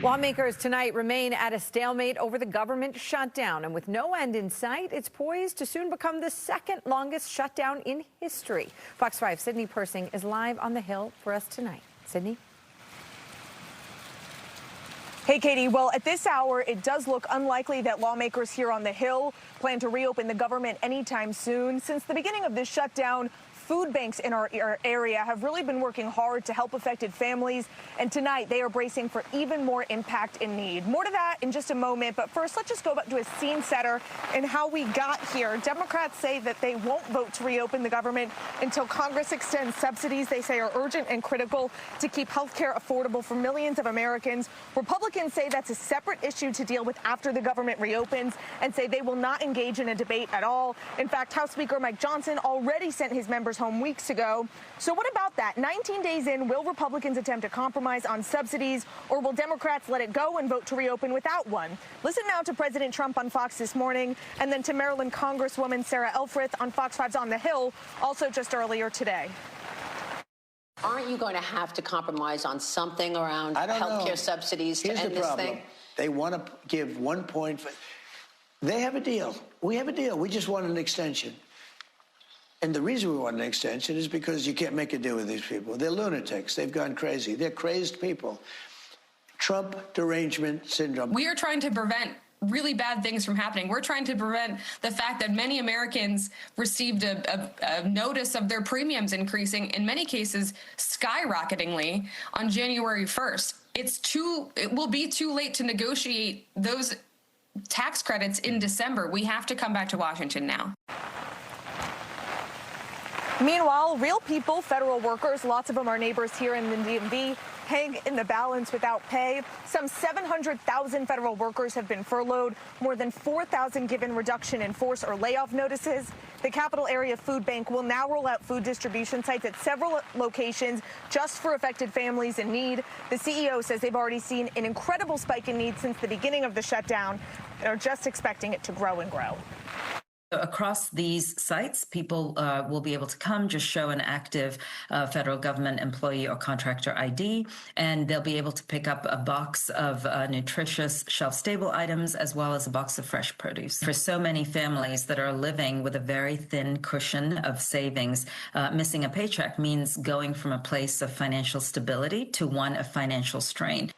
Lawmakers tonight remain at a stalemate over the government shutdown. And with no end in sight, it's poised to soon become the second longest shutdown in history. Fox 5's Sydney Persing is live on the Hill for us tonight. Sydney? Hey, Katie. Well, at this hour, it does look unlikely that lawmakers here on the Hill plan to reopen the government anytime soon. Since the beginning of this shutdown, food banks in our area have really been working hard to help affected families, and tonight they are bracing for even more impact and need. More to that in just a moment, but first let's just go back to a scene setter and how we got here. Democrats say that they won't vote to reopen the government until Congress extends subsidies they say are urgent and critical to keep health care affordable for millions of Americans. Republicans say that's a separate issue to deal with after the government reopens and say they will not engage in a debate at all. In fact, House Speaker Mike Johnson already sent his members home weeks ago. So what about that? 19 days in, will Republicans attempt to compromise on subsidies, or will Democrats let it go and vote to reopen without one? Listen now to President Trump on Fox this morning, and then to Maryland Congresswoman Sarah Elfreth on Fox 5's On the Hill, also just earlier today. Aren't you going to have to compromise on something around health care subsidies to end this thing? They want to give 1 point. They have a deal. We have a deal. We just want an extension. And the reason we want an extension is because you can't make a deal with these people. They're lunatics. They've gone crazy. They're crazed people. Trump derangement syndrome. We are trying to prevent really bad things from happening. We're trying to prevent the fact that many Americans received a notice of their premiums increasing, in many cases skyrocketingly, on January 1st. It will be too late to negotiate those tax credits in December. We have to come back to Washington now. Meanwhile, real people, federal workers, lots of them are neighbors here in the DMV, hang in the balance without pay. Some 700,000 federal workers have been furloughed, more than 4,000 given reduction in force or layoff notices. The Capital Area Food Bank will now roll out food distribution sites at several locations just for affected families in need. The CEO says they've already seen an incredible spike in need since the beginning of the shutdown and are just expecting it to grow and grow. Across these sites, people will be able to come, just show an active federal government employee or contractor ID, and they'll be able to pick up a box of nutritious, shelf-stable items, as well as a box of fresh produce. For so many families that are living with a very thin cushion of savings, missing a paycheck means going from a place of financial stability to one of financial strain.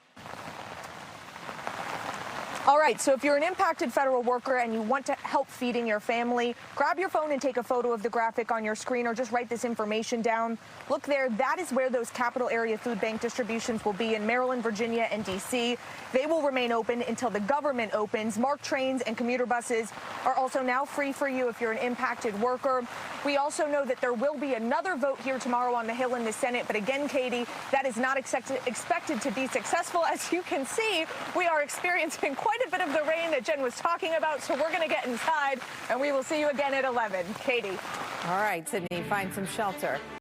All right, so if you're an impacted federal worker and you want to help feeding your family, grab your phone and take a photo of the graphic on your screen, or just write this information down. Look there, that is where those Capital Area Food Bank distributions will be in Maryland, Virginia, and D.C. They will remain open until the government opens. MARC trains and commuter buses are also now free for you if you're an impacted worker. We also know that there will be another vote here tomorrow on the Hill in the Senate, but again, Katie, that is not expected to be successful. As you can see, we are experiencing quite a bit of the rain that Jen was talking about, so we're going to get inside, and we will see you again at 11. Katie. All right, Sydney, find some shelter.